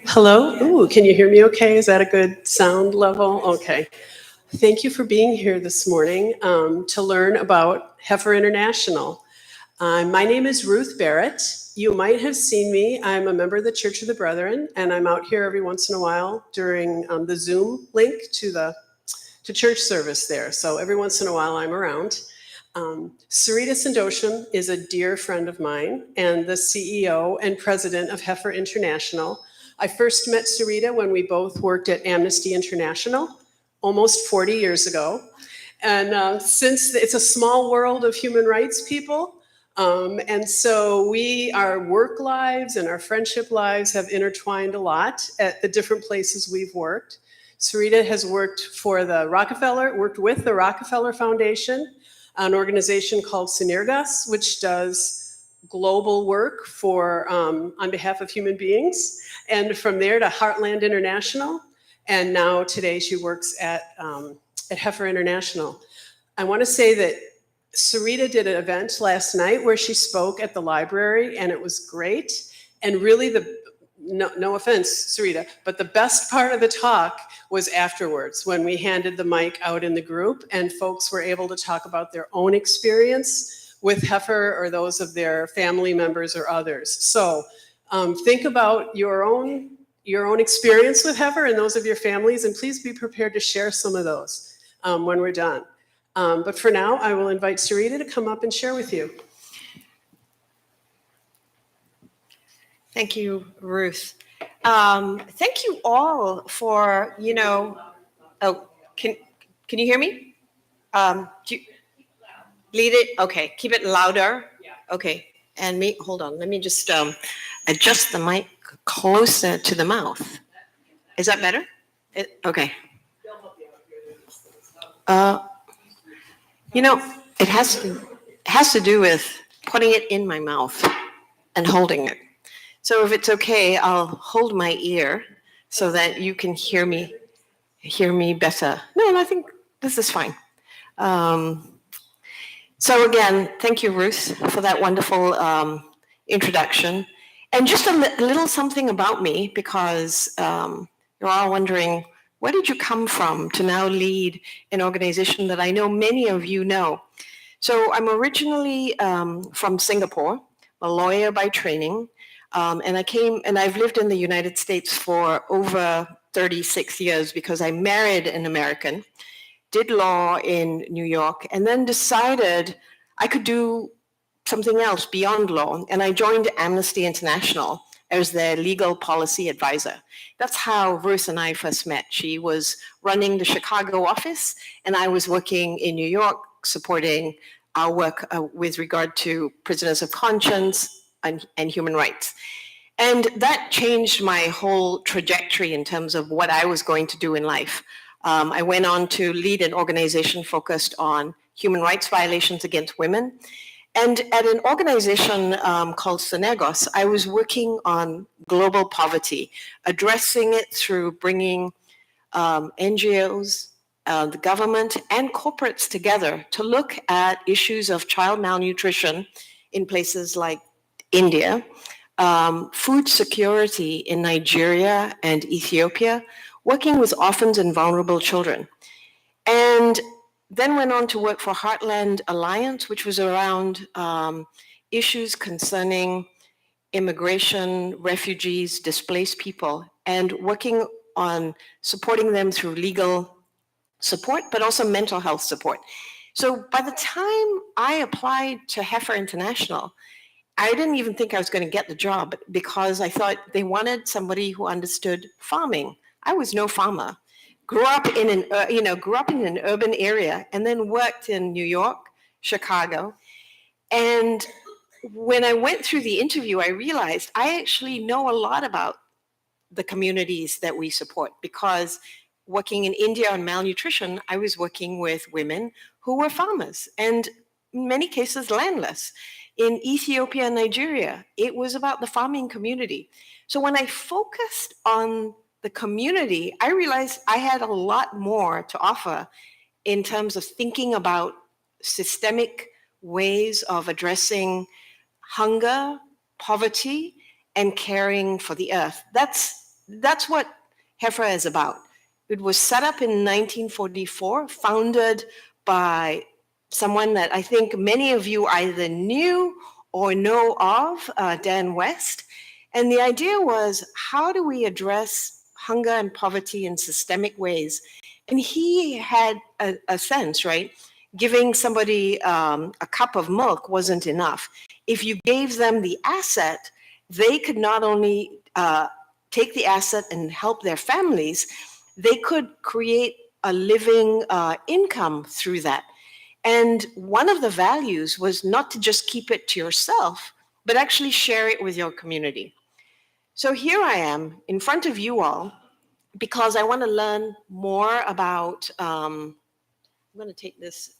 Hello? Ooh, can you hear me okay? Is that a good sound level? Okay. Thank you for being here this morning to learn about Heifer International. My name is Ruth Barrett. You might have seen me. I'm a member of the Church of the Brethren, and I'm out here every once in a while during the Zoom link to church service there. So every once in a while I'm around. Surita Sandosham is a dear friend of mine and the CEO and president of Heifer International. I first met Surita when we both worked at Amnesty International almost 40 years ago. And since it's a small world of human rights people, and so our work lives and our friendship lives have intertwined a lot at the different places we've worked. Surita has worked with the Rockefeller Foundation, an organization called Sinirgas, which does global work on behalf of human beings. And from there to Heartland International. And now today she works at Heifer International. I want to say that Surita did an event last night where she spoke at the library, and it was great. And really no offense, Surita, but the best part of the talk was afterwards when we handed the mic out in the group and folks were able to talk about their own experience with Heifer or those of their family members or others. So think about your own experience with Heifer and those of your families, and please be prepared to share some of those when we're done. But for now, I will invite Surita to come up and share with you. Thank you, Ruth. Thank you all for, can you hear me? Lead it? Okay, keep it louder. Okay, and hold on, let me just adjust the mic closer to the mouth. Is that better? Okay. It has to do with putting it in my mouth and holding it. So if it's okay, I'll hold my ear so that you can hear me better. No, I think this is fine. So again, thank you, Ruth, for that wonderful introduction. And just a little something about me, because you're all wondering, where did you come from to now lead an organization that I know many of you know? So I'm originally from Singapore, a lawyer by training. And I've lived in the United States for over 36 years because I married an American, did law in New York, and then decided I could do something else beyond law. And I joined Amnesty International as their legal policy advisor. That's how Ruth and I first met. She was running the Chicago office, and I was working in New York supporting our work with regard to prisoners of conscience and human rights. And that changed my whole trajectory in terms of what I was going to do in life. I went on to lead an organization focused on human rights violations against women. And at an organization called Sinirgas, I was working on global poverty, addressing it through bringing NGOs, the government and corporates together to look at issues of child malnutrition in places like India, food security in Nigeria and Ethiopia, working with orphans and vulnerable children. And then went on to work for Heartland Alliance, which was around issues concerning immigration, refugees, displaced people, and working on supporting them through legal support, but also mental health support. So by the time I applied to Heifer International, I didn't even think I was going to get the job because I thought they wanted somebody who understood farming. I was no farmer. Grew up in an urban area and then worked in New York, Chicago. And when I went through the interview, I realized I actually know a lot about the communities that we support because working in India on malnutrition, I was working with women who were farmers and in many cases landless. In Ethiopia and Nigeria, it was about the farming community. So when I focused on the community, I realized I had a lot more to offer in terms of thinking about systemic ways of addressing hunger, poverty, and caring for the earth. That's what Heifer is about. It was set up in 1944, founded by someone that I think many of you either knew or know of, Dan West. And the idea was, how do we address hunger and poverty in systemic ways? And he had a sense, right? Giving somebody a cup of milk wasn't enough. If you gave them the asset, they could not only take the asset and help their families, they could create a living income through that. And one of the values was not to just keep it to yourself, but actually share it with your community. So here I am in front of you all because I want to learn more about, I'm going to take this.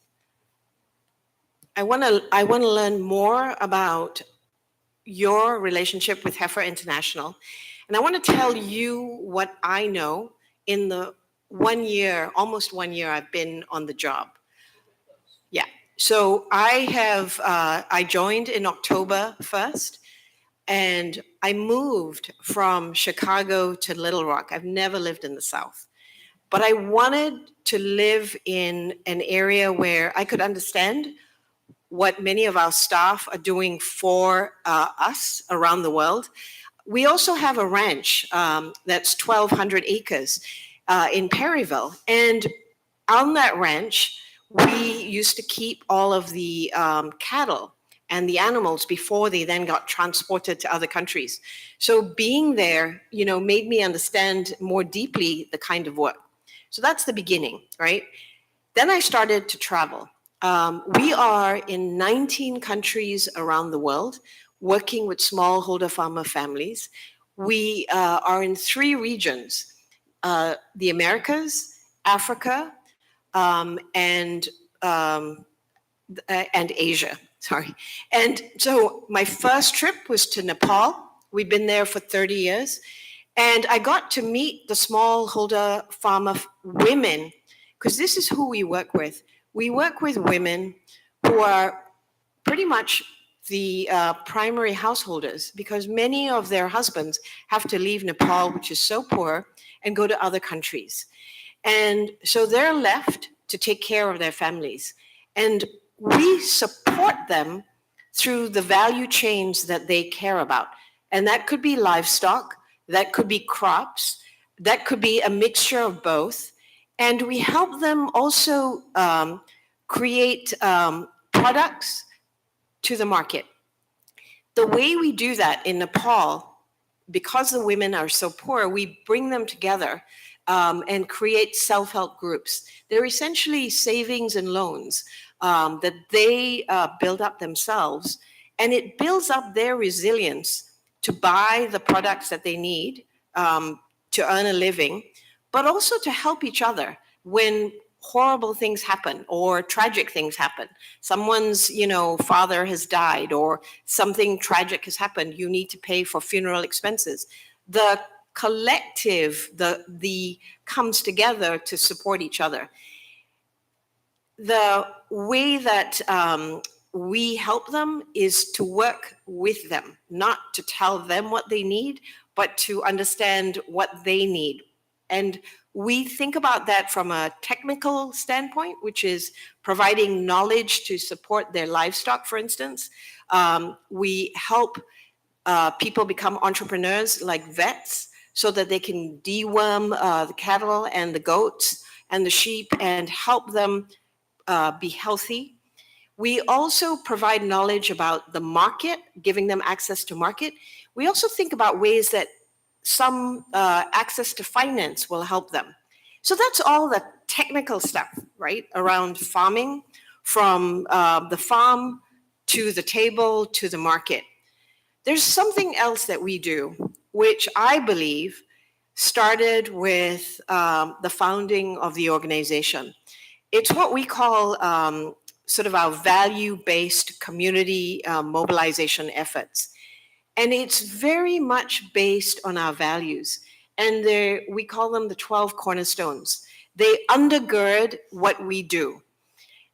I want to learn more about your relationship with Heifer International. And I want to tell you what I know in the almost 1 year I've been on the job. Yeah. So I joined in October 1st, and I moved from Chicago to Little Rock. I've never lived in the South, but I wanted to live in an area where I could understand what many of our staff are doing for us around the world. We also have a ranch that's 1,200 acres in Perryville. And on that ranch, we used to keep all of the cattle and the animals before they then got transported to other countries. So being there, made me understand more deeply the kind of work. So that's the beginning, right? Then I started to travel. We are in 19 countries around the world, working with smallholder farmer families. We are in 3 regions, the Americas, Africa, and Asia, sorry. And so my first trip was to Nepal. We've been there for 30 years. And I got to meet the smallholder farmer women, because this is who we work with. We work with women who are pretty much the primary householders, because many of their husbands have to leave Nepal, which is so poor, and go to other countries. And so they're left to take care of their families. And we support them through the value chains that they care about. And that could be livestock, that could be crops, that could be a mixture of both. And we help them also create products to the market. The way we do that in Nepal, because the women are so poor, we bring them together and create self-help groups. They're essentially savings and loans that they build up themselves, and it builds up their resilience to buy the products that they need to earn a living, but also to help each other when horrible things happen or tragic things happen. Someone's, father has died or something tragic has happened. You need to pay for funeral expenses. The collective, the comes together to support each other. the way that we help them is to work with them, not to tell them what they need, but to understand what they need. And we think about that from a technical standpoint, which is providing knowledge to support their livestock, for instance. We help people become entrepreneurs like vets so that they can deworm the cattle and the goats and the sheep and help them be healthy. We also provide knowledge about the market, giving them access to market. We also think about ways that some access to finance will help them. So that's all the technical stuff, right, around farming, from the farm to the table to the market. There's something else that we do, which I believe started with the founding of the organization. It's what we call sort of our value-based community mobilization efforts. And it's very much based on our values. And we call them the 12 cornerstones. They undergird what we do.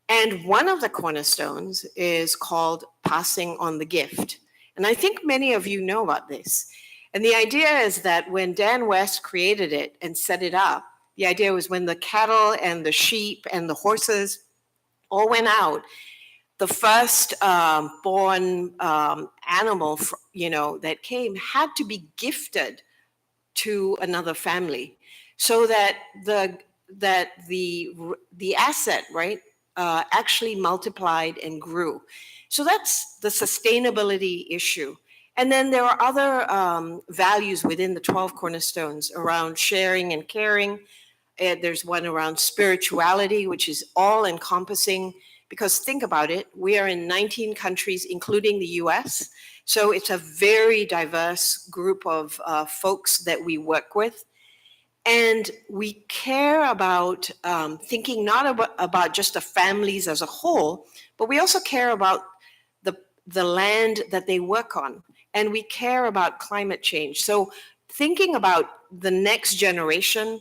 And one of the cornerstones is called passing on the gift. And I think many of you know about this. And the idea is that when Dan West created it and set it up, the idea was when the cattle and the sheep and the horses all went out, the first born animal, that came had to be gifted to another family, so that the asset, right, actually multiplied and grew. So that's the sustainability issue. And then there are other values within the 12 cornerstones around sharing and caring. There's one around spirituality, which is all encompassing, because think about it, we are in 19 countries, including the US. So it's a very diverse group of folks that we work with. And we care about thinking not about just the families as a whole, but we also care about the land that they work on. And we care about climate change. So thinking about the next generation,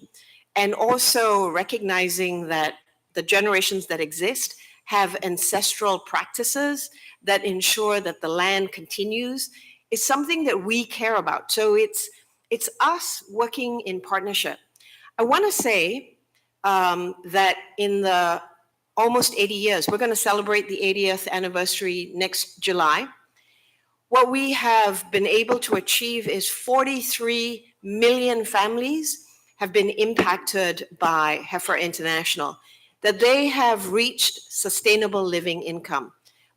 and also recognizing that the generations that exist have ancestral practices that ensure that the land continues, is something that we care about. So it's us working in partnership. I want to say that in the almost 80 years, we're going to celebrate the 80th anniversary next July. What we have been able to achieve is 43 million families have been impacted by Heifer International, that they have reached sustainable living income.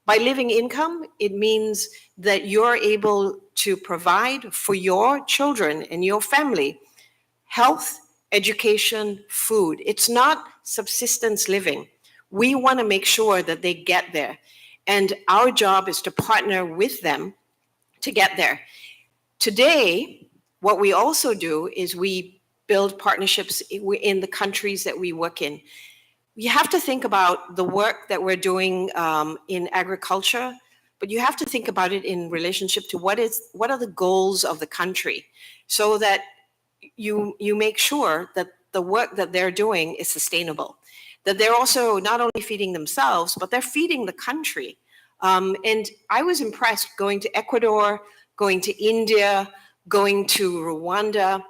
By living income, it means that you're able to provide for your children and your family health, education, food. It's not subsistence living. We want to make sure that they get there. And our job is to partner with them to get there. Today, what we also do is we build partnerships in the countries that we work in. You have to think about the work that we're doing in agriculture, but you have to think about it in relationship to what are the goals of the country, so that you make sure that the work that they're doing is sustainable, that they're also not only feeding themselves, but they're feeding the country. And I was impressed going to Ecuador, going to India, going to Rwanda,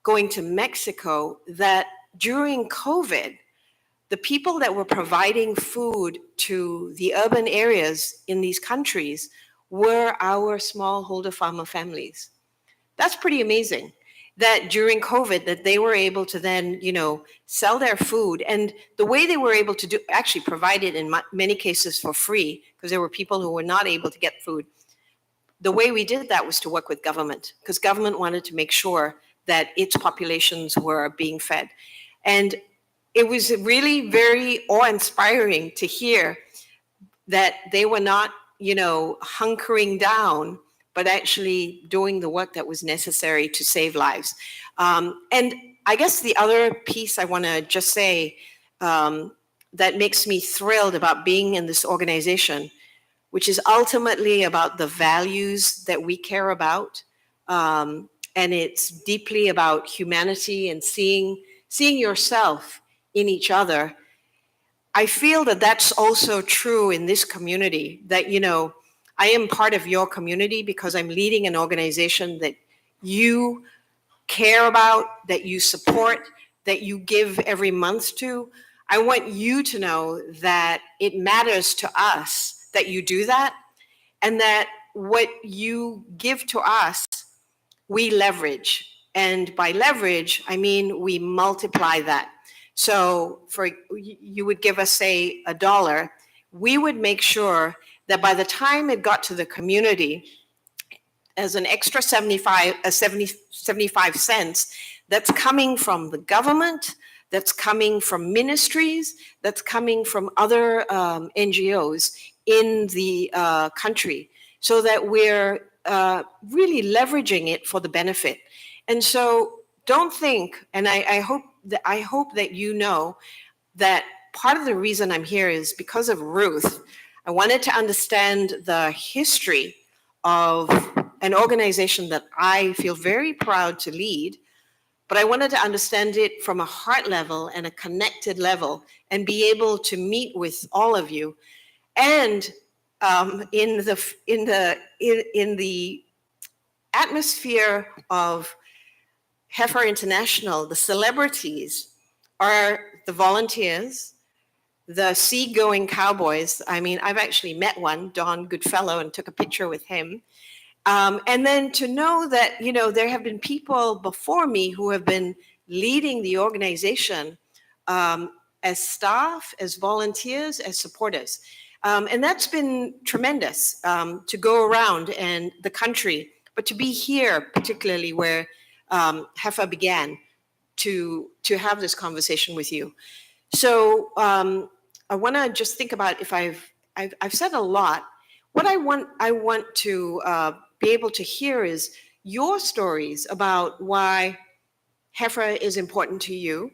going to Mexico, that during COVID, the people that were providing food to the urban areas in these countries were our smallholder farmer families. That's pretty amazing, that during COVID, that they were able to then, sell their food. And the way they were able to actually provide it in many cases for free, because there were people who were not able to get food. The way we did that was to work with government, because government wanted to make sure that its populations were being fed. And it was really very awe-inspiring to hear that they were not, hunkering down, but actually doing the work that was necessary to save lives. And I guess the other piece I want to just say that makes me thrilled about being in this organization, which is ultimately about the values that we care about. And it's deeply about humanity and seeing yourself in each other. I feel that that's also true in this community, that, I am part of your community because I'm leading an organization that you care about, that you support, that you give every month to. I want you to know that it matters to us that you do that, and that what you give to us, we leverage. And by leverage, I mean we multiply that. So for you would give us, say, $1, we would make sure that by the time it got to the community, as an extra 75 cents that's coming from the government, that's coming from ministries, that's coming from other NGOs in the country, so that we're really leveraging it for the benefit. And so don't think, and I hope that you know that part of the reason I'm here is because of Ruth. I wanted to understand the history of an organization that I feel very proud to lead, but I wanted to understand it from a heart level and a connected level, and be able to meet with all of you. And in the atmosphere of Heifer International, the celebrities are the volunteers, the seagoing cowboys. I mean, I've actually met one, Don Goodfellow, and took a picture with him. And then to know that, there have been people before me who have been leading the organization as staff, as volunteers, as supporters. And that's been tremendous to go around and the country, but to be here, particularly where Heifer began, to have this conversation with you. So I want to just think about, if I've said a lot. What I want to be able to hear is your stories about why Heifer is important to you.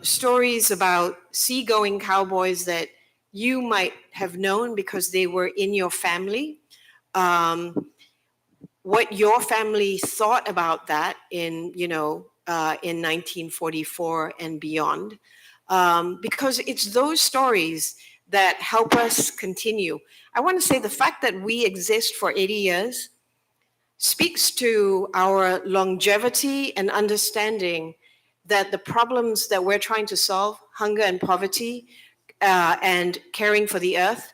Stories about seagoing cowboys that you might have known because they were in your family. What your family thought about that in 1944 and beyond. Because it's those stories that help us continue. I want to say the fact that we exist for 80 years speaks to our longevity and understanding that the problems that we're trying to solve, hunger and poverty, and caring for the earth,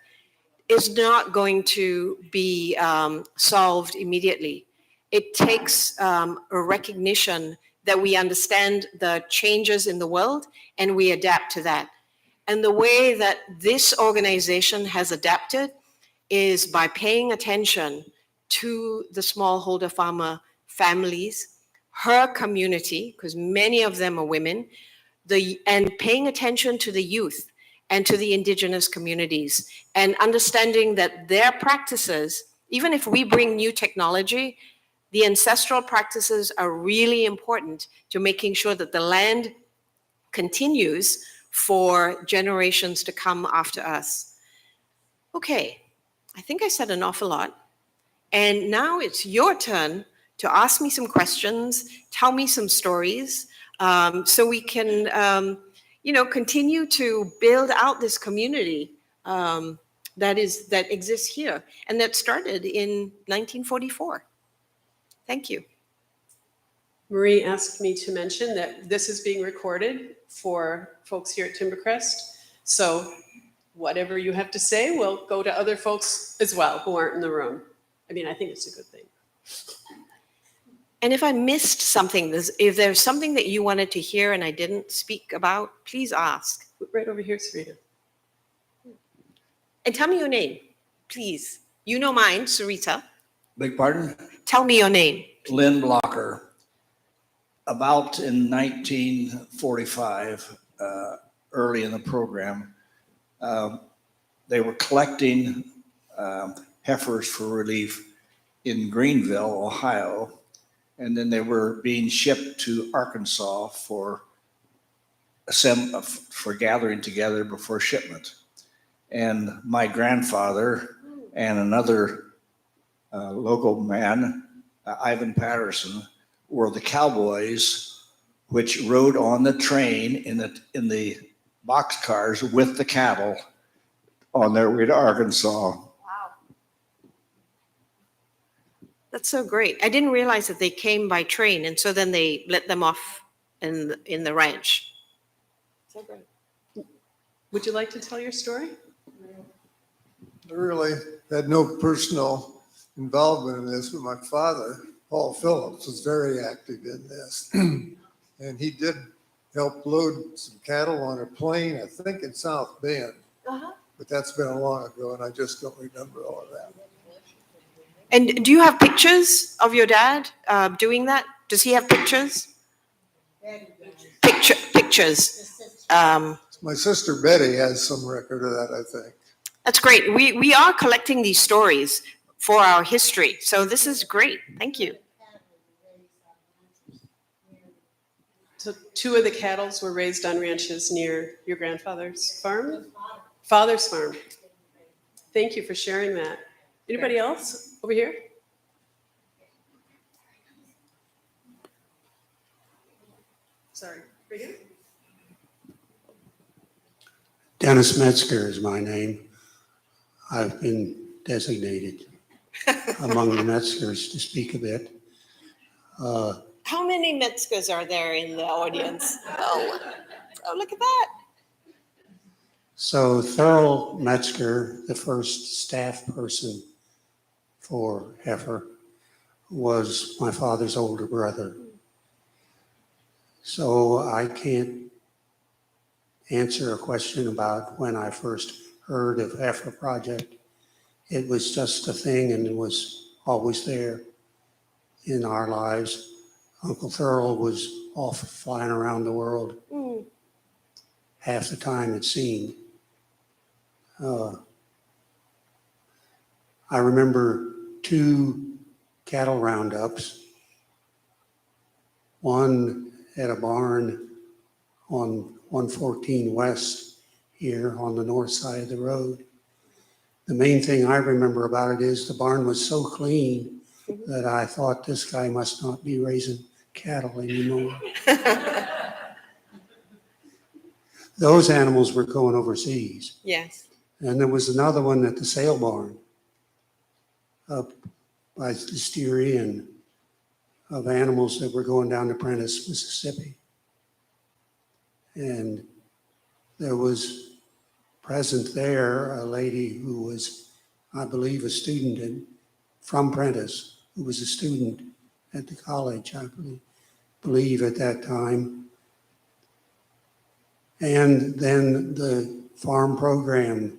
is not going to be solved immediately. It takes a recognition that we understand the changes in the world and we adapt to that. And the way that this organization has adapted is by paying attention to the smallholder farmer families, her community, because many of them are women, and paying attention to the youth and to the indigenous communities, and understanding that their practices, even if we bring new technology, the ancestral practices are really important to making sure that the land continues for generations to come after us. Okay, I think I said an awful lot. And now it's your turn to ask me some questions, tell me some stories, so we can, continue to build out this community that exists here and that started in 1944. Thank you. Marie asked me to mention that this is being recorded for folks here at Timbercrest. So whatever you have to say will go to other folks as well who aren't in the room. I mean, I think it's a good thing. And if I missed something, if there's something that you wanted to hear and I didn't speak about, please ask. Right over here, Surita. And tell me your name, please. You know mine, Surita. Beg pardon? Tell me your name. Lynn Blocker. About in 1945, early in the program, they were collecting heifers for relief in Greenville, Ohio, and then they were being shipped to Arkansas for gathering together before shipment. And my grandfather and another local man, Ivan Patterson, were the cowboys which rode on the train in the boxcars with the cattle on their way to Arkansas. Wow. That's so great. I didn't realize that they came by train, and so then they let them off in the ranch. So great. Would you like to tell your story? I really had no personal involvement in this, but my father, Paul Phillips, was very active in this. And he did help load some cattle on a plane, I think in South Bend. Uh-huh. But that's been a long ago, and I just don't remember all of that. And do you have pictures of your dad doing that? Does he have pictures? Pictures. My sister Betty has some record of that, I think. That's great. We are collecting these stories for our history. So this is great. Thank you. So 2 of the cattle were raised on ranches near your grandfather's farm? Father's farm. Thank you for sharing that. Anybody else over here? Sorry. Right here? Dennis Metzger is my name. I've been designated among the Metzgers to speak a bit. How many Metzgers are there in the audience? Oh, look at that. So Thurl Metzger, the first staff person for Heifer, was my father's older brother. So I can't answer a question about when I first heard of Heifer Project. It was just a thing, and it was always there in our lives. Uncle Thurl was off flying around the world half the time, it seemed. I remember 2 cattle roundups. One at a barn on 114 West here on the north side of the road. The main thing I remember about it is the barn was so clean that I thought this guy must not be raising cattle anymore. Those animals were going overseas. Yes. And there was another one at the sale barn up by the Styrian of animals that were going down to Prentice, Mississippi. And there was present there a lady who was, I believe, a student from Prentice, who was a student at the college, I believe at that time. And then the farm program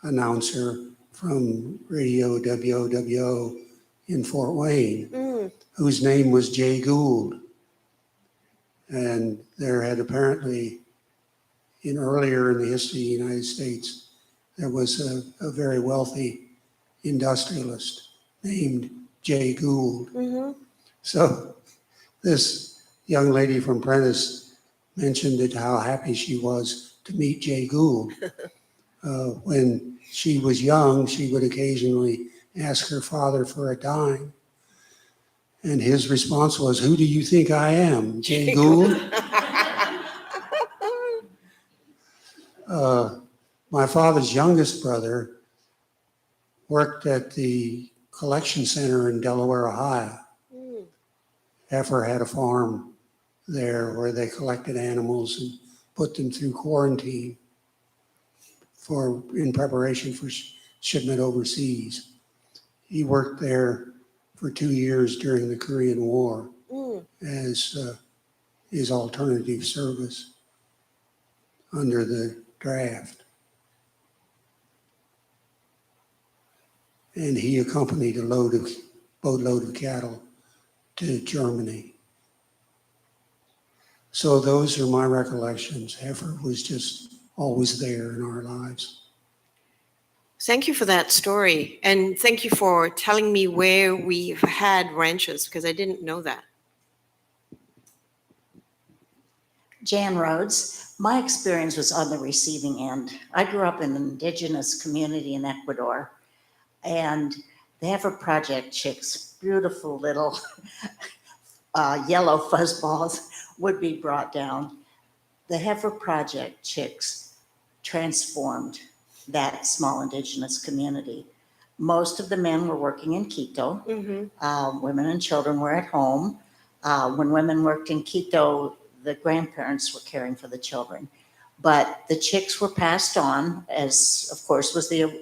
announcer from Radio WOWO in Fort Wayne, whose name was Jay Gould. And there had apparently, earlier in the history of the United States, there was a very wealthy industrialist named Jay Gould. So this young lady from Prentice mentioned how happy she was to meet Jay Gould. When she was young, she would occasionally ask her father for a dime. And his response was, "Who do you think I am, Jay Gould?" My father's youngest brother worked at the collection center in Delaware, Ohio. Heifer had a farm there where they collected animals and put them through quarantine in preparation for shipment overseas. He worked there for 2 years during the Korean War as his alternative service under the draft. And he accompanied a boatload of cattle to Germany. So those are my recollections. Heifer was just always there in our lives. Thank you for that story. And thank you for telling me where we've had ranches, because I didn't know that. Jan Rhodes. My experience was on the receiving end. I grew up in an indigenous community in Ecuador, and the Heifer Project chicks, beautiful little yellow fuzzballs, would be brought down. the Heifer Project chicks transformed that small indigenous community. Most of the men were working in Quito. Women and children were at home. When women worked in Quito, the grandparents were caring for the children. But the chicks were passed on, as of course was the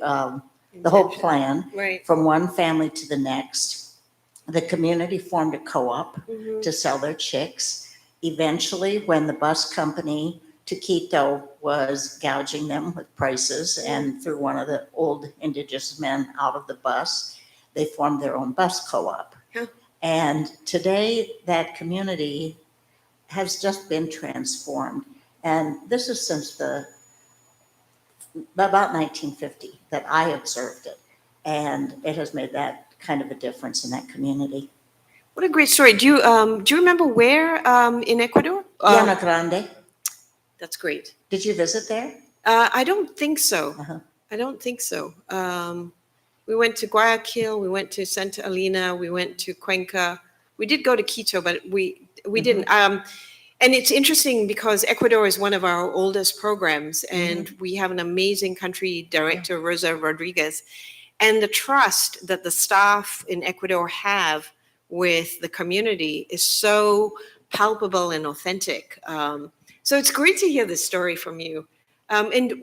whole plan, Right. from one family to the next. The community formed a co-op to sell their chicks. Eventually, when the bus company to Quito was gouging them with prices and threw one of the old indigenous men out of the bus, they formed their own bus co-op. Yeah. And today that community has just been transformed. And this is since about 1950 that I observed it. And it has made that kind of a difference in that community. What a great story. Do you remember where in Ecuador? Llano Grande, That's great. did you visit there? I don't think so. Uh-huh. I don't think so. We went to Guayaquil, we went to Santa Elena, we went to Cuenca. We did go to Quito, but we didn't. And it's interesting because Ecuador is one of our oldest programs, and we have an amazing country director, Rosa Rodriguez, and the trust that the staff in Ecuador have with the community is so palpable and authentic. So it's great to hear this story from you. And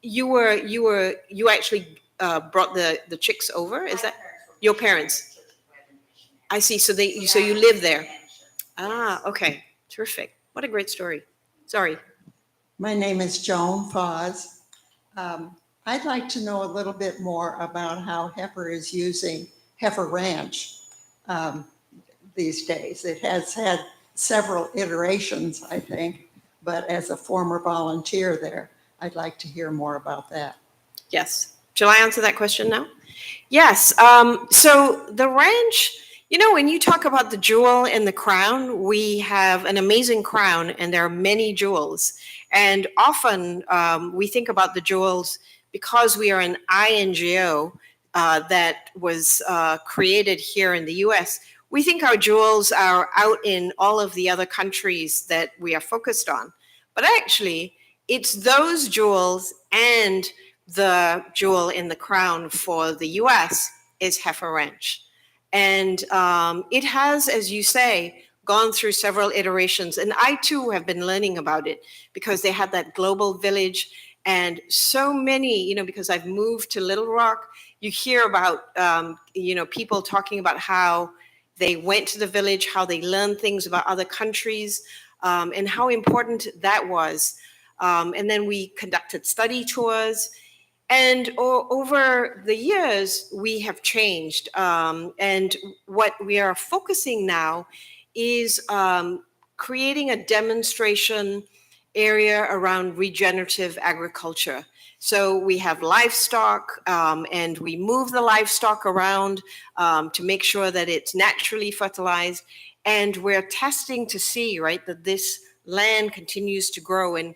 you actually brought the chicks over? Is that your parents? I see. So you live there. Ah, okay. Terrific. What a great story. Sorry. My name is Joan Foz. I'd like to know a little bit more about how Heifer is using Heifer Ranch these days. It has had several iterations, I think, but as a former volunteer there, I'd like to hear more about that. Yes. Shall I answer that question now? Yes. So the ranch, when you talk about the jewel and the crown, we have an amazing crown and there are many jewels. And often we think about the jewels because we are an INGO that was created here in the US. We think our jewels are out in all of the other countries that we are focused on. But actually, it's those jewels and the jewel in the crown for the US is Heifer Ranch. And it has, as you say, gone through several iterations. And I too have been learning about it because they had that global village and so many, because I've moved to Little Rock, you hear about, people talking about how they went to the village, how they learned things about other countries, and how important that was. And then we conducted study tours. And over the years, we have changed. And what we are focusing now is creating a demonstration area around regenerative agriculture. So we have livestock, and we move the livestock around to make sure that it's naturally fertilized. And we're testing to see, right, that this land continues to grow. And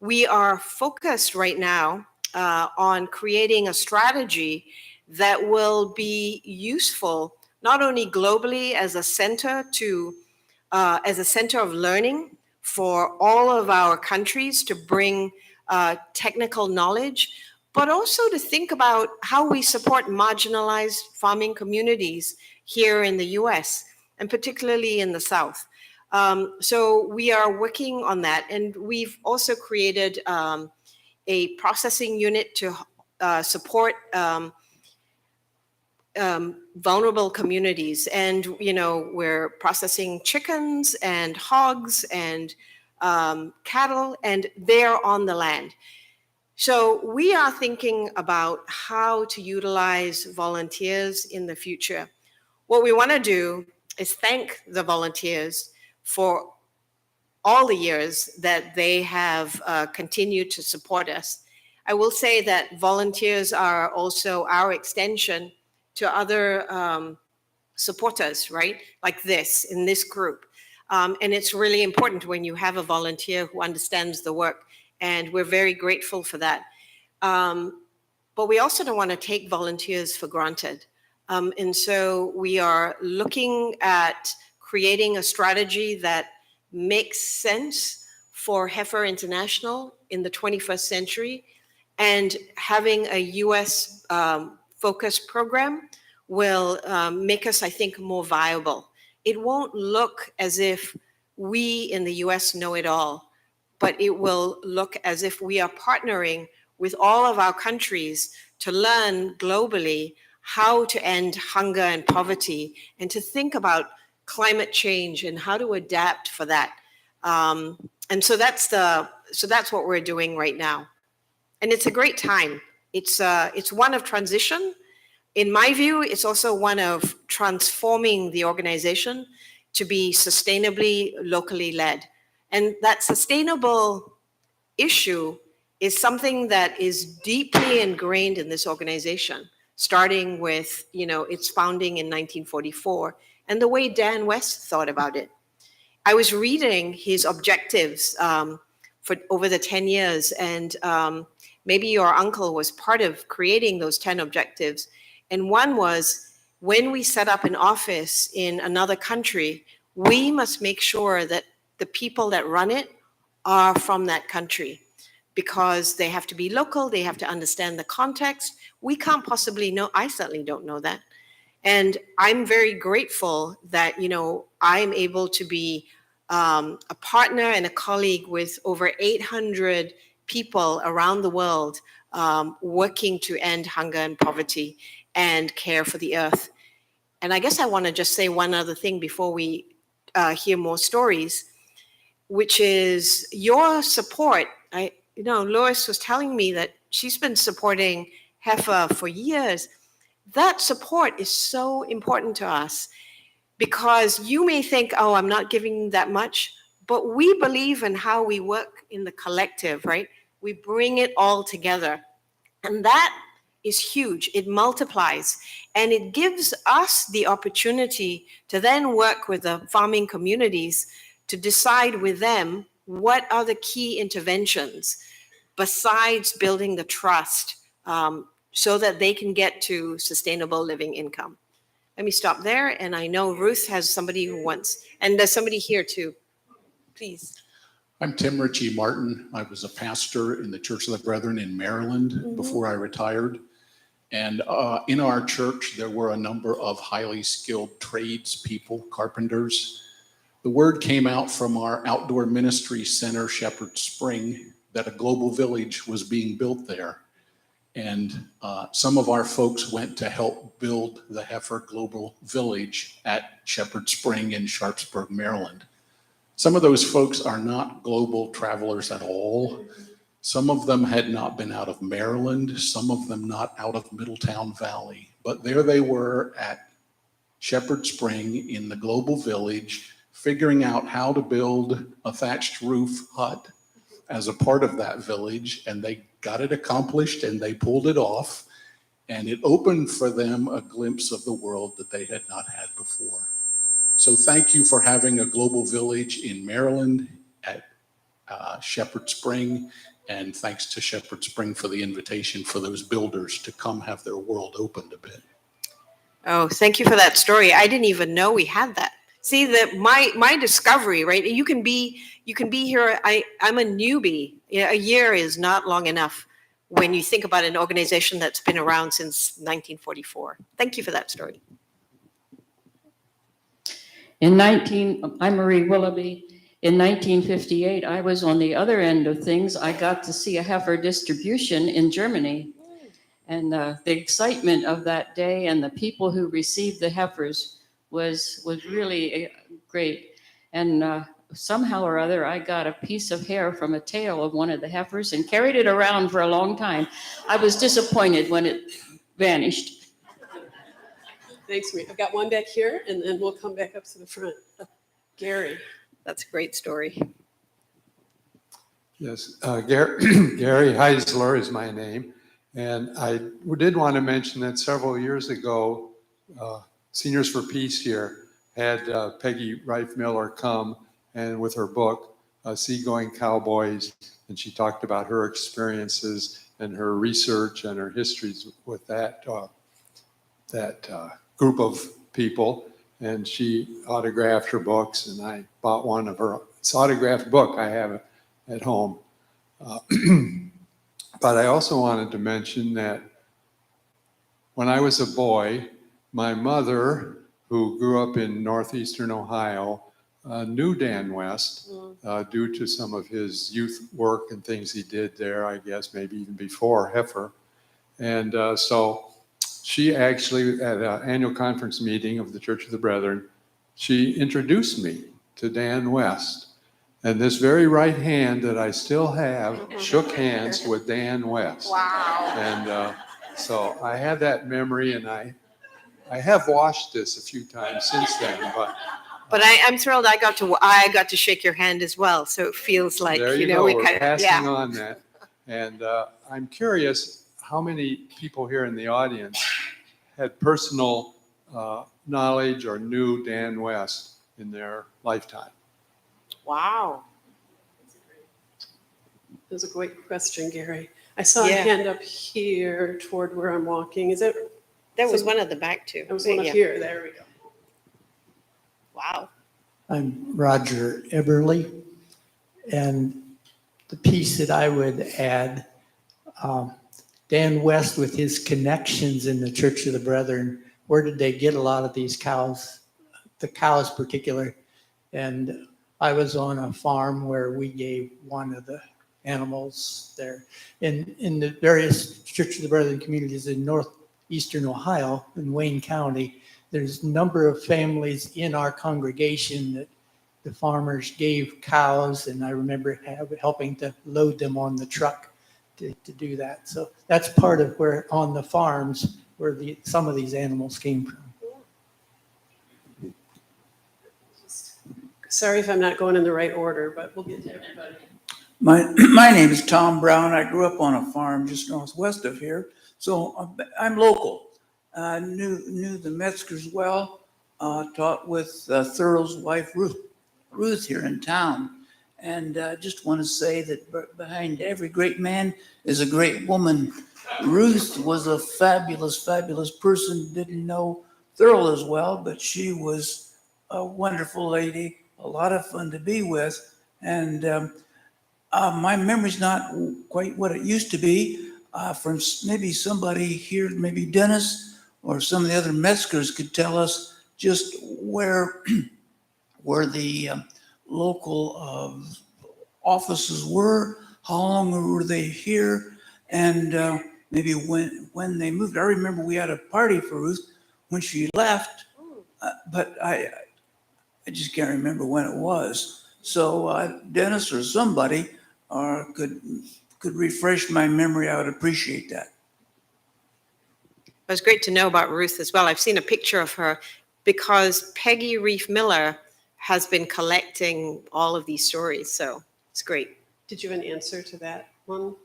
we are focused right now on creating a strategy that will be useful not only globally as a center of learning for all of our countries to bring technical knowledge, but also to think about how we support marginalized farming communities here in the US, and particularly in the South. So we are working on that. And we've also created a processing unit to support vulnerable communities. And, we're processing chickens and hogs and cattle, and they're on the land. So we are thinking about how to utilize volunteers in the future. What we want to do is thank the volunteers for all the years that they have continued to support us. I will say that volunteers are also our extension to other supporters, right? Like this, in this group. And it's really important when you have a volunteer who understands the work, and we're very grateful for that. But we also don't want to take volunteers for granted. And so we are looking at creating a strategy that makes sense for Heifer International in the 21st century, and having a US focused program will make us, I think, more viable. It won't look as if we in the US know it all, but it will look as if we are partnering with all of our countries to learn globally how to end hunger and poverty, and to think about climate change and how to adapt for that. And so that's what we're doing right now. And it's a great time. It's one of transition. In my view, it's also one of transforming the organization to be sustainably locally led. And that sustainable issue is something that is deeply ingrained in this organization, starting with, its founding in 1944 and the way Dan West thought about it. I was reading his objectives for over the 10 years, and maybe your uncle was part of creating those 10 objectives. And one was, when we set up an office in another country, we must make sure that the people that run it are from that country, because they have to be local, they have to understand the context. We can't possibly know, I certainly don't know that. And I'm very grateful that, I'm able to be a partner and a colleague with over 800 people around the world working to end hunger and poverty and care for the earth. And I guess I want to just say one other thing before we hear more stories, which is your support. Lois was telling me that she's been supporting Heifer for years. That support is so important to us, because you may think, oh, I'm not giving that much, but we believe in how we work in the collective, right? We bring it all together. And that is huge. It multiplies, and it gives us the opportunity to then work with the farming communities to decide with them what are the key interventions besides building the trust, so that they can get to sustainable living income. Let me stop there. And I know Ruth has somebody who wants, and there's somebody here too. Please. I'm Tim Ritchie Martin. I was a pastor in the Church of the Brethren in Maryland before I retired. And in our church, there were a number of highly skilled tradespeople, carpenters. The word came out from our outdoor ministry center, Shepherd Spring, that a global village was being built there. And some of our folks went to help build the Heifer Global Village at Shepherd Spring in Sharpsburg, Maryland. Some of those folks are not global travelers at all. Some of them had not been out of Maryland, some of them not out of Middletown Valley. But there they were at Shepherd Spring in the Global Village, figuring out how to build a thatched roof hut as a part of that village, and they got it accomplished and they pulled it off, and it opened for them a glimpse of the world that they had not had before. So thank you for having a global village in Maryland at Shepherd Spring, and thanks to Shepherd Spring for the invitation for those builders to come have their world opened a bit. Oh, thank you for that story. I didn't even know we had that. See, that my discovery, right? You can be here. I'm a newbie. A year is not long enough when you think about an organization that's been around since 1944. Thank you for that story. I'm Marie Willoughby. In 1958, I was on the other end of things. I got to see a heifer distribution in Germany. And the excitement of that day and the people who received the heifers was really great. And somehow or other, I got a piece of hair from a tail of one of the heifers and carried it around for a long time. I was disappointed when it vanished. Thanks, Marie. I've got one back here, and then we'll come back up to the front. Gary. That's a great story. Yes, Gary Heisler is my name. And I did want to mention that several years ago, Seniors for Peace here had Peggy Rife Miller come and with her book, Seagoing Cowboys, and she talked about her experiences and her research and her histories with that group of people. And she autographed her books, and I bought one of her. It's an autographed book. I have at home. But I also wanted to mention that when I was a boy, my mother, who grew up in northeastern Ohio, knew Dan West due to some of his youth work and things he did there, I guess, maybe even before Heifer. And so she actually, at an annual conference meeting of the Church of the Brethren, she introduced me to Dan West. And this very right hand that I still have shook hands with Dan West. Wow. And so I have that memory, and I have watched this a few times since then, but I'm thrilled I got to shake your hand as well. So it feels like, there you you know, go, we we're kind of, passing yeah. on that. And I'm curious how many people here in the audience had personal knowledge or knew Dan West in their lifetime. Wow. That's a great question, Gary. I saw a Yeah. hand up here toward where I'm walking. Is it? There was one at the back too. There was one up Yeah. here. There we go. Wow. I'm Roger Eberly, and the piece that I would add, Dan West with his connections in the Church of the Brethren, where did they get a lot of these cows, the cows particular? And I was on a farm where we gave one of the animals there. In the various Church of the Brethren communities in northeastern Ohio, in Wayne County, there's a number of families in our congregation that the farmers gave cows, and I remember helping to load them on the truck to do that. So that's part of where on the farms where some of these animals came from. Sorry if I'm not going in the right order, but we'll get to everybody. My name is Tom Brown. I grew up on a farm just northwest of here, so I'm local. Knew the Metzgers well. Taught with Thurl's wife Ruth here in town, and just want to say that behind every great man is a great woman. Ruth was a fabulous person. Didn't know Thurl as well, but she was a wonderful lady, a lot of fun to be with, and my memory's not quite what it used to be. From maybe somebody here, maybe Dennis or some of the other Metzgers could tell us just where the local offices were, how long were they here, and maybe when they moved. I remember we had a party for Ruth when she left, but I just can't remember when it was. So Dennis or somebody could refresh my memory. I would appreciate that. It was great to know about Ruth as well. I've seen a picture of her because Peggy Reef Miller has been collecting all of these stories. So it's great. Did you have an answer to that one?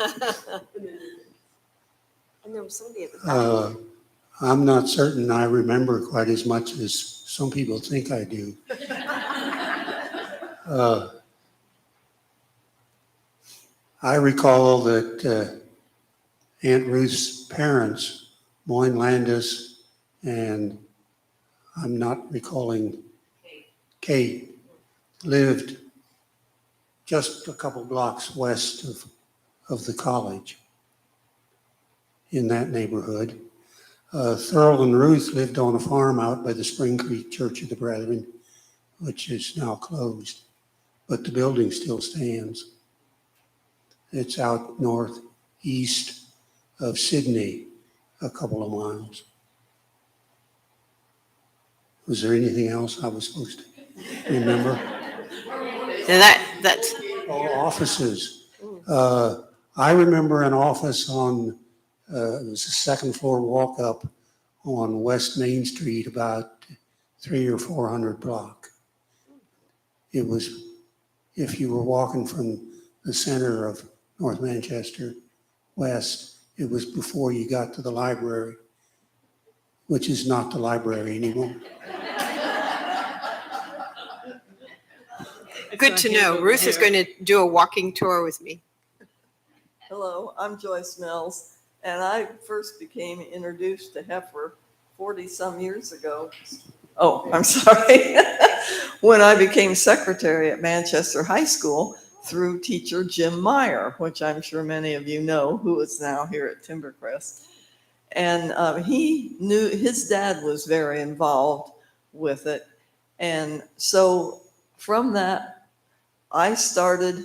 And there was somebody at the back. I'm not certain I remember quite as much as some people think I do. I recall that Aunt Ruth's parents, Moyne Landis, and I'm not recalling Kate, lived just a couple blocks west of the college in that neighborhood. Thurl and Ruth lived on a farm out by the Spring Creek Church of the Brethren, which is now closed, but the building still stands. It's out northeast of Sydney, a couple of miles. Was there anything else I was supposed to remember? That's Offices. I remember an office on, it was a second floor walk up on West Main Street, about 300 or 400 block. It was, if you were walking from the center of North Manchester west, it was before you got to the library, which is not the library anymore. good to know. Ruth is going to do a walking tour with me. Hello, I'm Joyce Mills, and I first became introduced to Heifer 40-some years ago. Oh, I'm sorry. When I became secretary at Manchester High School, through teacher Jim Meyer, which I'm sure many of you know, who is now here at Timbercrest. And he knew his dad was very involved with it. And so from that, I started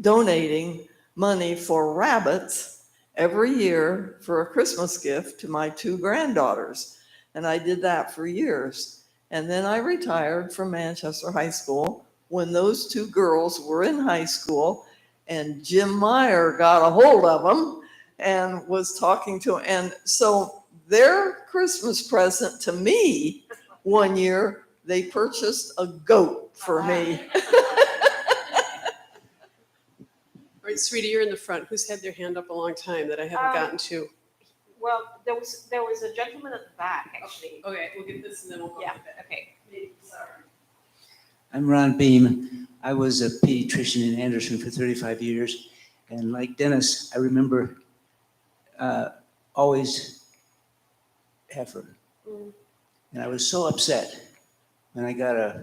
donating money for rabbits every year for a Christmas gift to my 2 granddaughters. And I did that for years. And then I retired from Manchester High School when those 2 girls were in high school, and Jim Meyer got a hold of them and was talking to them. And so their Christmas present to me one year, they purchased a goat for me. All right, Surita, you're in the front. Who's had their hand up a long time that I haven't gotten to? Well, there was a gentleman at the back, actually. Okay, we'll get this and then we'll go. Yeah, okay. Sorry. I'm Ron Beam. I was a pediatrician in Anderson for 35 years. And like Dennis, I remember always Heifer. And I was so upset when I got a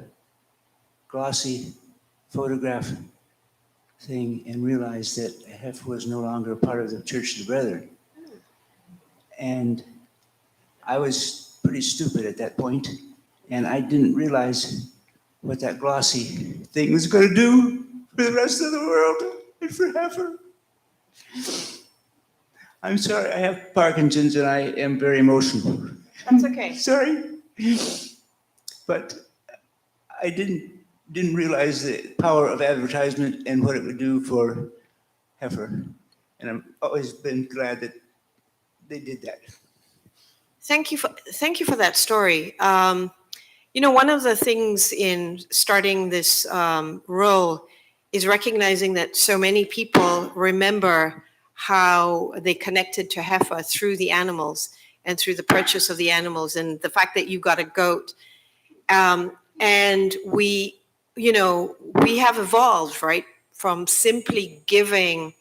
glossy photograph thing and realized that Heifer was no longer part of the Church of the Brethren. And I was pretty stupid at that point, and I didn't realize what that glossy thing was going to do for the rest of the world and for Heifer. I'm sorry, I have Parkinson's and I am very emotional. That's okay. Sorry. But I didn't realize the power of advertisement and what it would do for Heifer. And I've always been glad that they did that. Thank you for that story. One of the things in starting this role is recognizing that so many people remember how they connected to Heifer through the animals and through the purchase of the animals, and the fact that you got a goat. And we have evolved, right, from simply giving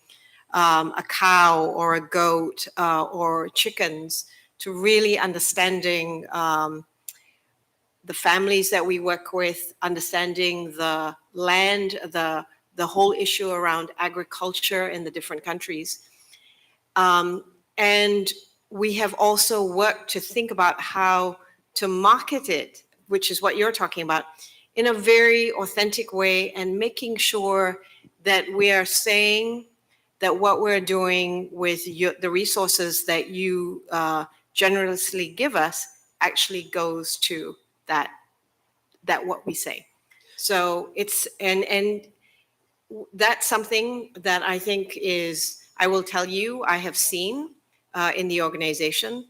a cow or a goat or chickens to really understanding the families that we work with, understanding the land, the whole issue around agriculture in the different countries. And we have also worked to think about how to market it, which is what you're talking about, in a very authentic way, and making sure that we are saying that what we're doing with the resources that you generously give us actually goes to that what we say. So it's and that's something that I think is, I will tell you, I have seen in the organization,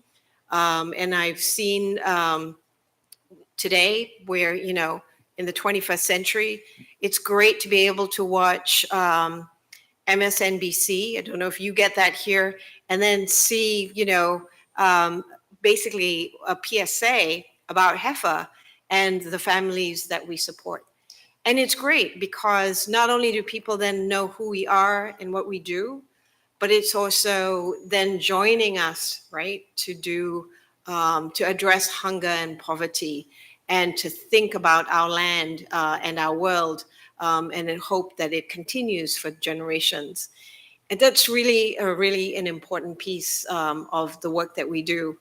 and I've seen today where, in the 21st century, it's great to be able to watch MSNBC. I don't know if you get that here, and then see, basically a PSA about Heifer and the families that we support. And it's great because not only do people then know who we are and what we do, but it's also then joining us, right, to do, to address hunger and poverty, and to think about our land and our world, and in hope that it continues for generations. And that's really an important piece of the work that we do.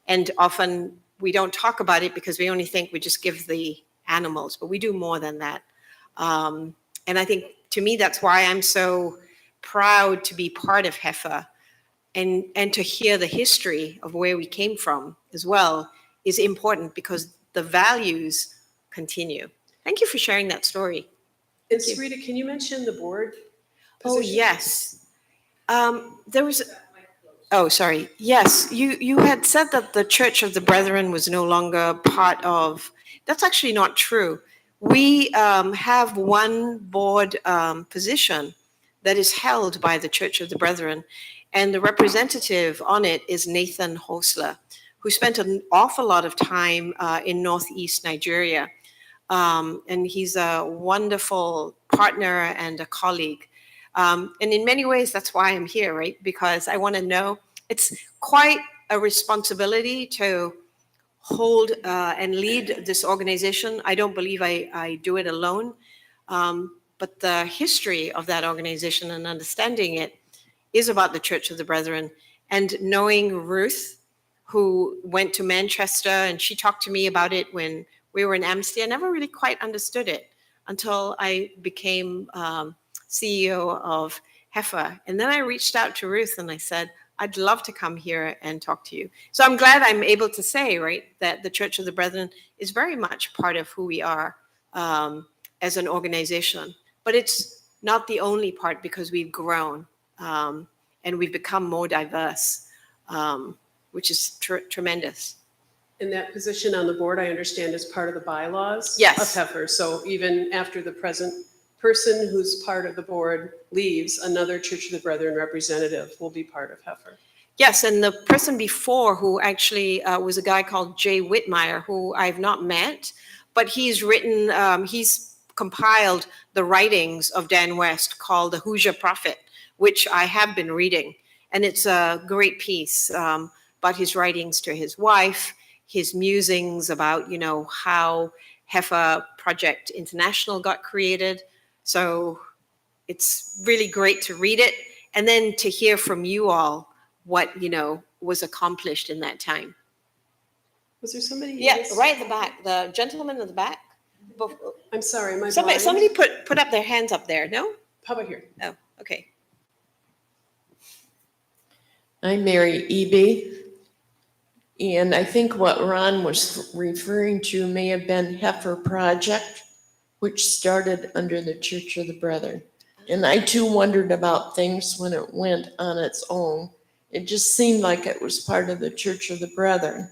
And often we don't talk about it because we only think we just give the animals, but we do more than that. And I think, to me, that's why I'm so proud to be part of Heifer, and to hear the history of where we came from as well is important, because the values continue. Thank you for sharing that story. And Surita, can you mention the board Oh, position? yes. There was, oh, sorry. Yes, you had said that the Church of the Brethren was no longer part of, that's actually not true. We have one board position that is held by the Church of the Brethren, and the representative on it is Nathan Hosler, who spent an awful lot of time in Northeast Nigeria. And he's a wonderful partner and a colleague. And in many ways, that's why I'm here, right? Because I want to know, it's quite a responsibility to hold and lead this organization. I don't believe I do it alone. But the history of that organization and understanding it is about the Church of the Brethren. And knowing Ruth, who went to Manchester, and she talked to me about it when we were in Amnesty, I never really quite understood it until I became CEO of Heifer. And then I reached out to Ruth and I said, I'd love to come here and talk to you. So I'm glad I'm able to say, right, that the Church of the Brethren is very much part of who we are as an organization. But it's not the only part, because we've grown and we've become more diverse, which is tremendous. And that position on the board, I understand, is part of the bylaws Yes. of Heifer. So even after the present person who's part of the board leaves, another Church of the Brethren representative will be part of Heifer. Yes, and the person before, who actually was a guy called Jay Whitmire, who I've not met, but he's written, he's compiled the writings of Dan West called The Hoosier Prophet, which I have been reading. And it's a great piece about his writings to his wife, his musings about, you know, how Heifer Project International got created. So it's really great to read it and then to hear from you all what, you know, was accomplished in that time. Was there somebody? Yeah, right at the back, the gentleman in the back. I'm sorry, am I Somebody, blind? somebody put up their hands up there, no? How about here? Oh, okay. I'm Mary Eby, and I think what Ron was referring to may have been Heifer Project, which started under the Church of the Brethren. And I too wondered about things when it went on its own. It just seemed like it was part of the Church of the Brethren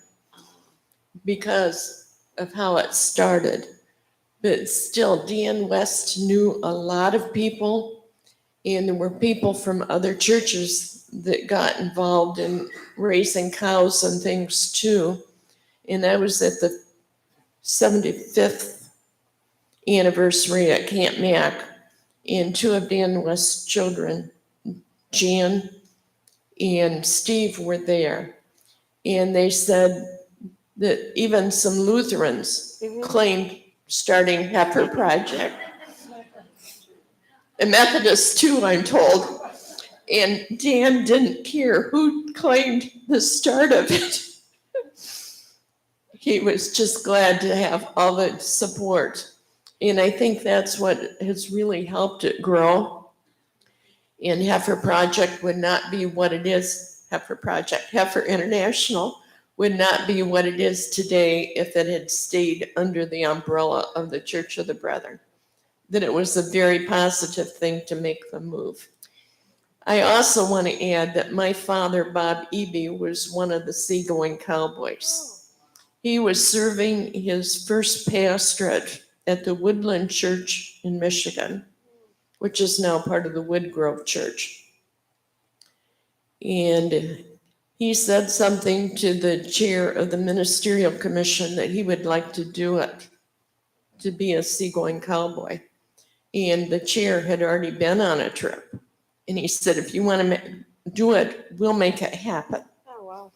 because of how it started. But still, Dan West knew a lot of people, and there were people from other churches that got involved in raising cows and things too. And I was at the 75th anniversary at Camp Mac, and two of Dan West's children, Jan and Steve, were there. And they said that even some Lutherans claimed starting Heifer Project. The Methodists too, I'm told. And Dan didn't care who claimed the start of it. He was just glad to have all the support. And I think that's what has really helped it grow. And Heifer Project would not be what it is. Heifer Project, Heifer International would not be what it is today if it had stayed under the umbrella of the Church of the Brethren. That it was a very positive thing to make the move. I also want to add that my father, Bob Eby, was one of the seagoing cowboys. He was serving his first pastorate at the Woodland Church in Michigan, which is now part of the Woodgrove Church. And he said something to the chair of the ministerial commission that he would like to do it, to be a seagoing cowboy. And the chair had already been on a trip. And he said, if you want to do it, we'll make it happen. Oh, wow.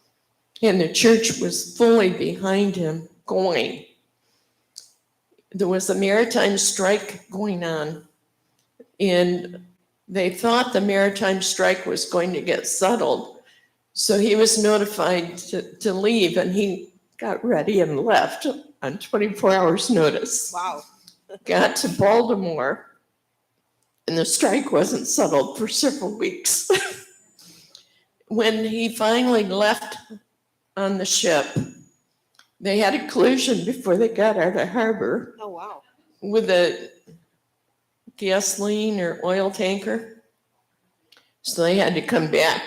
And the church was fully behind him going. There was a maritime strike going on, and they thought the maritime strike was going to get settled. So he was notified to leave, and he got ready and left on 24 hours notice. Wow. Got to Baltimore, and the strike wasn't settled for several weeks. When he finally left on the ship, they had a collision before they got out of harbor Oh, wow. with a gasoline or oil tanker. So they had to come back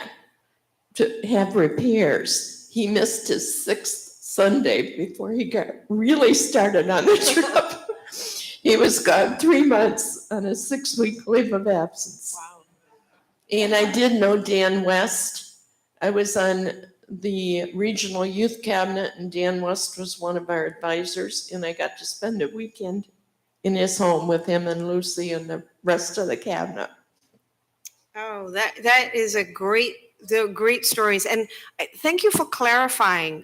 to have repairs. He missed his 6th Sunday before he got really started on the trip. He was gone 3 months on a 6-week leave of absence. Wow. And I did know Dan West. I was on the regional youth cabinet, and Dan West was one of our advisors, and I got to spend a weekend in his home with him and Lucy and the rest of the cabinet. Oh, that is they're great stories. And thank you for clarifying,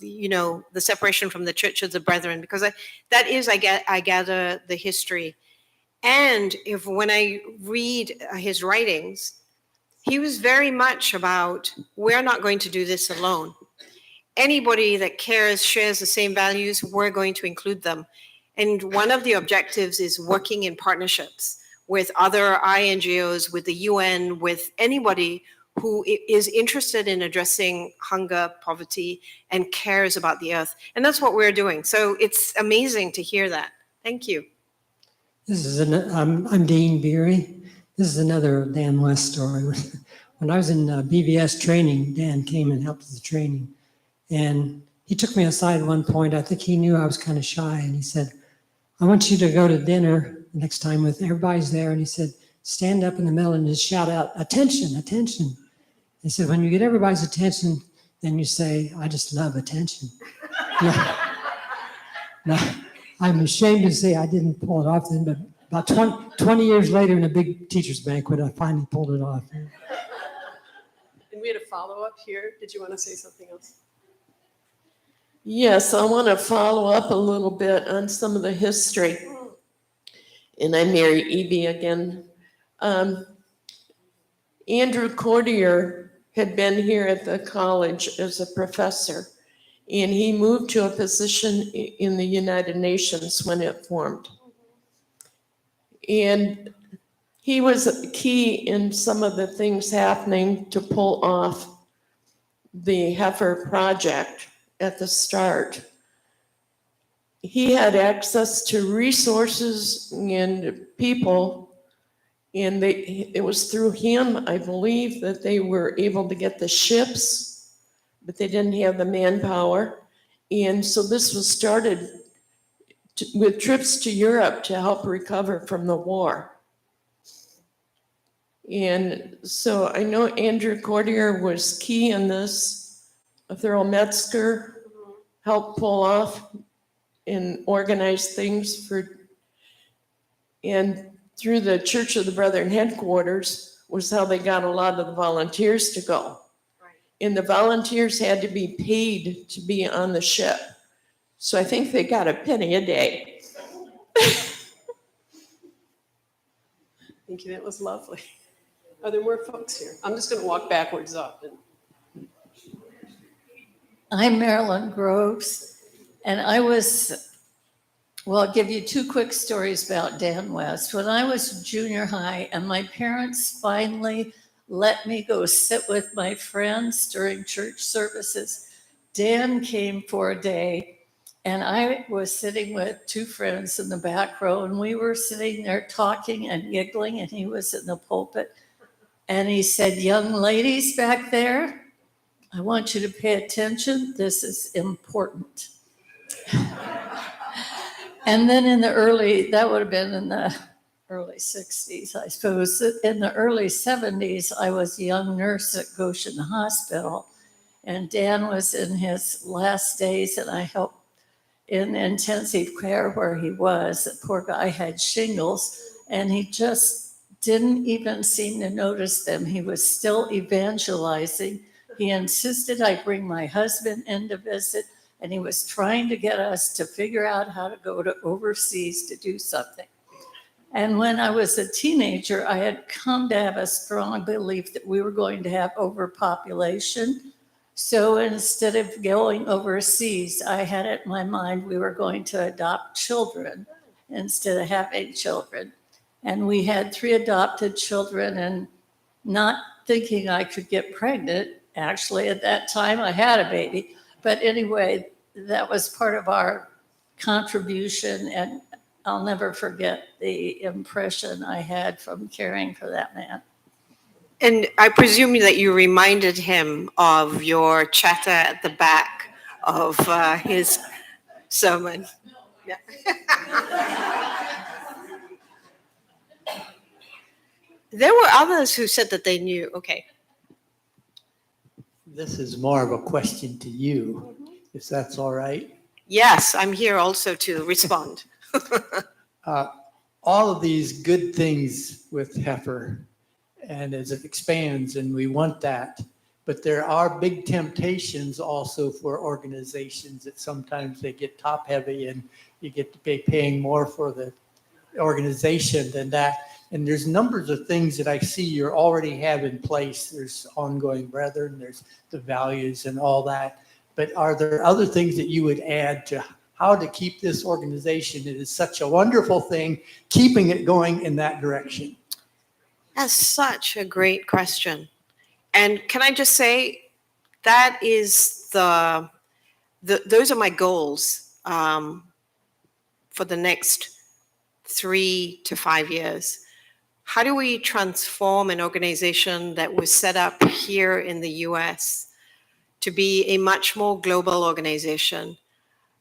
you know, the separation from the Church of the Brethren, because that is, I gather, the history. And if when I read his writings, he was very much about, we're not going to do this alone. Anybody that cares, shares the same values, we're going to include them. And one of the objectives is working in partnerships with other INGOs, with the UN, with anybody who is interested in addressing hunger, poverty, and cares about the earth. And that's what we're doing. So it's amazing to hear that. Thank you. I'm Dean Beery. This is another Dan West story. When I was in BVS training, Dan came and helped with the training. And he took me aside at one point. I think he knew I was kind of shy. And he said, I want you to go to dinner next time with everybody's there. And he said, stand up in the middle and just shout out, attention, attention. He said, when you get everybody's attention, then you say, I just love attention. Now, I'm ashamed to say I didn't pull it off then, but about 20 years later in a big teacher's banquet, I finally pulled it off. And we had a follow-up here. Did you want to say something else? Yes, I want to follow up a little bit on some of the history. And I marry Evie again. Andrew Cordier had been here at the college as a professor, and he moved to a position in the United Nations when it formed. And he was key in some of the things happening to pull off the Heifer project at the start. He had access to resources and people, and it was through him, I believe, that they were able to get the ships, but they didn't have the manpower. And so this was started with trips to Europe to help recover from the war. And so I know Andrew Cordier was key in this. Thurl Metzger helped pull off and organize things and through the Church of the Brethren headquarters was how they got a lot of the volunteers to go. Right. And the volunteers had to be paid to be on the ship. So I think they got a penny a day. Thank you, that was lovely. Are there more folks here? I'm just going to walk backwards up. I'm Marilyn Groves, and I'll give you two quick stories about Dan West. When I was junior high and my parents finally let me go sit with my friends during church services, Dan came for a day, and I was sitting with two friends in the back row, and we were sitting there talking and giggling, and he was in the pulpit, and he said, young ladies back there, I want you to pay attention. This is important. And then that would have been in the early 60s, I suppose. In the early 70s, I was a young nurse at Goshen Hospital, and Dan was in his last days, and I helped in intensive care where he was. The poor guy had shingles, and he just didn't even seem to notice them. He was still evangelizing. He insisted I bring my husband in to visit, and he was trying to get us to figure out how to go to overseas to do something. And when I was a teenager, I had come to have a strong belief that we were going to have overpopulation. So instead of going overseas, I had it in my mind we were going to adopt children instead of having children. And we had 3 adopted children, and not thinking I could get pregnant. Actually, at that time, I had a baby. But anyway, that was part of our contribution, and I'll never forget the impression I had from caring for that man. And I presume that you reminded him of your chatter at the back of his sermon. Yeah. There were others who said that they knew. Okay. This is more of a question to you, if that's all right. Yes, I'm here also to respond. All of these good things with Heifer, and as it expands, and we want that, but there are big temptations also for organizations that sometimes they get top heavy and you get to be paying more for the organization than that. And there's numbers of things that I see you already have in place. There's ongoing brethren, there's the values and all that. But are there other things that you would add to how to keep this organization? It is such a wonderful thing, keeping it going in that direction. That's such a great question. And can I just say, that is those are my goals for the next 3 to 5 years. How do we transform an organization that was set up here in the US to be a much more global organization,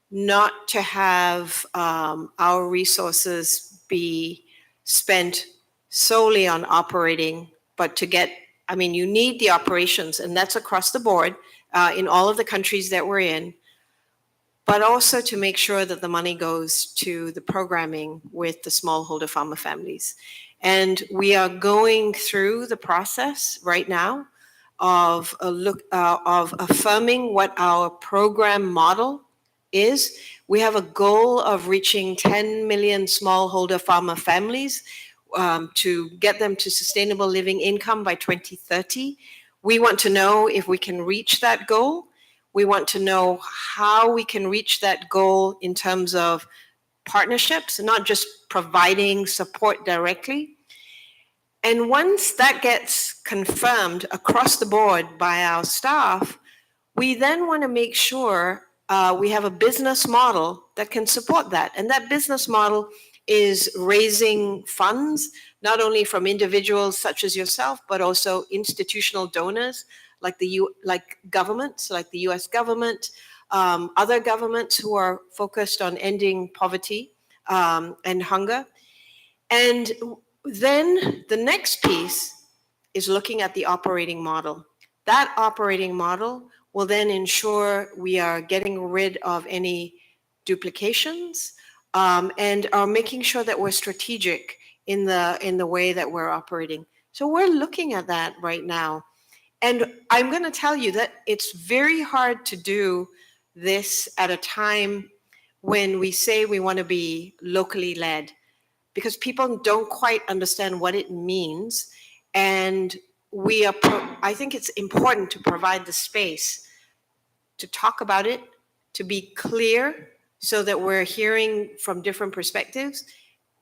not to have our resources be spent solely on operating, but to get, I mean, you need the operations, and that's across the board in all of the countries that we're in, but also to make sure that the money goes to the programming with the smallholder farmer families. And we are going through the process right now of affirming what our program model is. We have a goal of reaching 10 million smallholder farmer families to get them to sustainable living income by 2030. We want to know if we can reach that goal. We want to know how we can reach that goal in terms of partnerships, not just providing support directly. And once that gets confirmed across the board by our staff, we then want to make sure we have a business model that can support that. And that business model is raising funds, not only from individuals such as yourself, but also institutional donors like governments, like the US government, other governments who are focused on ending poverty and hunger. And then the next piece is looking at the operating model. That operating model will then ensure we are getting rid of any duplications and are making sure that we're strategic in the way that we're operating. So we're looking at that right now. And I'm going to tell you that it's very hard to do this at a time when we say we want to be locally led, because people don't quite understand what it means. And I think it's important to provide the space to talk about it, to be clear so that we're hearing from different perspectives,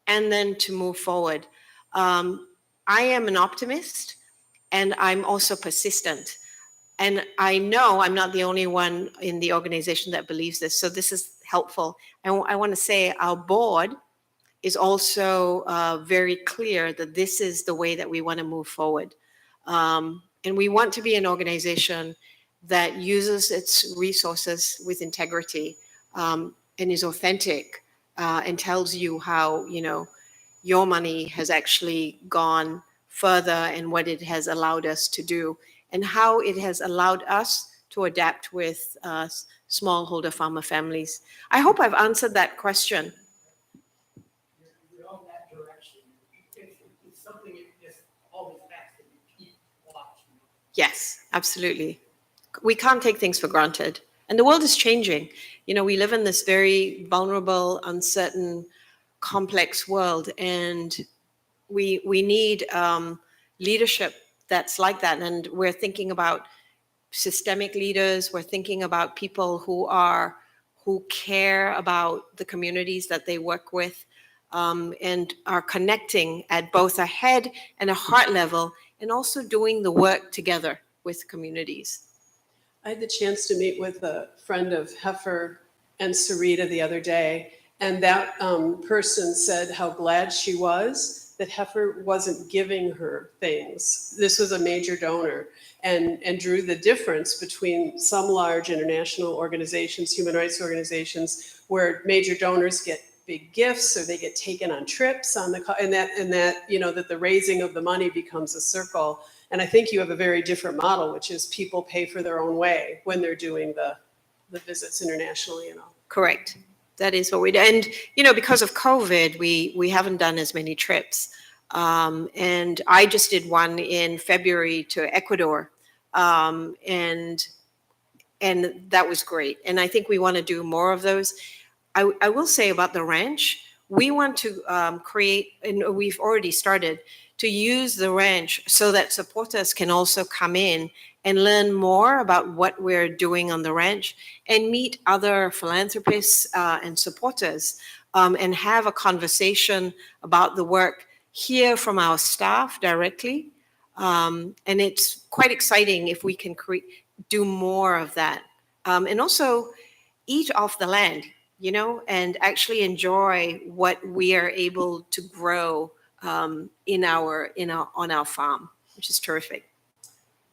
and then to move forward. I am an optimist, and I'm also persistent. And I know I'm not the only one in the organization that believes this, so this is helpful. And I want to say our board is also very clear that this is the way that we want to move forward. And we want to be an organization that uses its resources with integrity and is authentic and tells you how, your money has actually gone further and what it has allowed us to do and how it has allowed us to adapt with smallholder farmer families. I hope I've answered that question. Yes, absolutely. We can't take things for granted. And the world is changing. We live in this very vulnerable, uncertain, complex world. And we need leadership that's like that. And we're thinking about systemic leaders. We're thinking about people who care about the communities that they work with and are connecting at both a head and a heart level, and also doing the work together with communities. I had the chance to meet with a friend of Heifer and Surita the other day, and that person said how glad she was that Heifer wasn't giving her things. This was a major donor, and drew the difference between some large international organizations, human rights organizations, where major donors get big gifts or they get taken on trips and that the raising of the money becomes a circle. And I think you have a very different model, which is people pay for their own way when they're doing the visits internationally and all. Correct. That is what we do. And, because of COVID, we haven't done as many trips. And I just did one in February to Ecuador. And that was great. And I think we want to do more of those. I will say about the ranch, we want to create, and we've already started, to use the ranch so that supporters can also come in and learn more about what we're doing on the ranch and meet other philanthropists and supporters and have a conversation about the work, hear from our staff directly. And it's quite exciting if we can do more of that. And also eat off the land, you know, and actually enjoy what we are able to grow on our farm, which is terrific.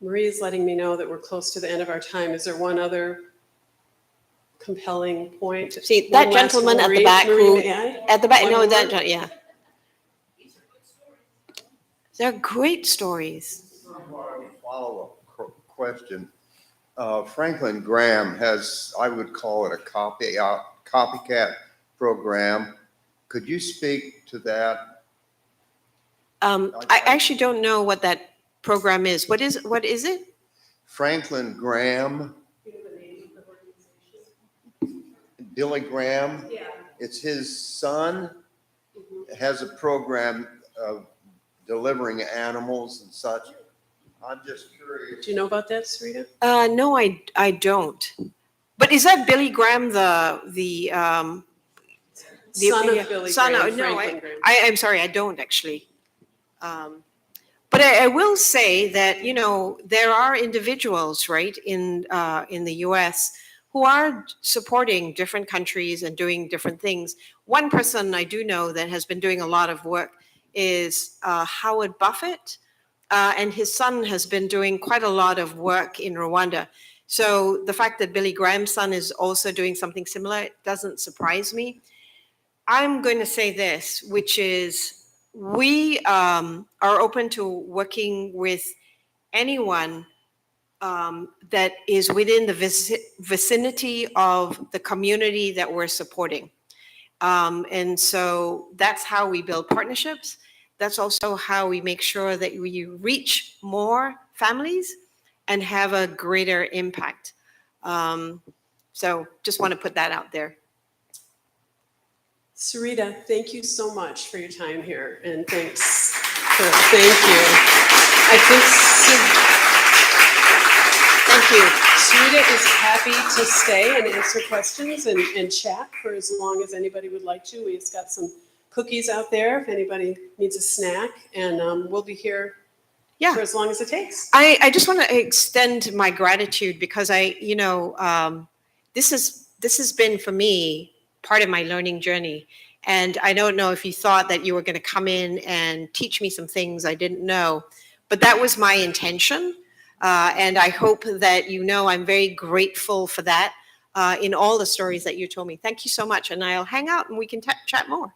Marie is letting me know that we're close to the end of our time. Is there one other compelling point? See, that gentleman at the back at the back, no, that, yeah. They're great stories. Follow-up question. Franklin Graham has, I would call it a copycat program. Could you speak to that? I actually don't know what that program is. What is it? Franklin Graham. Billy Graham. Yeah. It's his son. Has a program of delivering animals and such. I'm just curious. Do you know about that, Surita? No, I don't. But is that Billy Graham, the son of Billy Graham? No, I'm sorry, I don't actually. But I will say that, you know, there are individuals, right, in the U.S. who are supporting different countries and doing different things. One person I do know that has been doing a lot of work is Howard Buffett, and his son has been doing quite a lot of work in Rwanda. So the fact that Billy Graham's son is also doing something similar doesn't surprise me. I'm going to say this, which is we are open to working with anyone that is within the vicinity of the community that we're supporting. And so that's how we build partnerships. That's also how we make sure that we reach more families and have a greater impact. So just want to put that out there. Surita, thank you so much for your time here, and thanks. Thank you. I think thank you. Surita is happy to stay and answer questions and chat for as long as anybody would like to. We've got some cookies out there if anybody needs a snack, and we'll be here for as long as it takes. I just want to extend my gratitude because this has been for me part of my learning journey. And I don't know if you thought that you were going to come in and teach me some things I didn't know, but that was my intention. And I hope that I'm very grateful for that in all the stories that you told me. Thank you so much. And I'll hang out and we can chat more.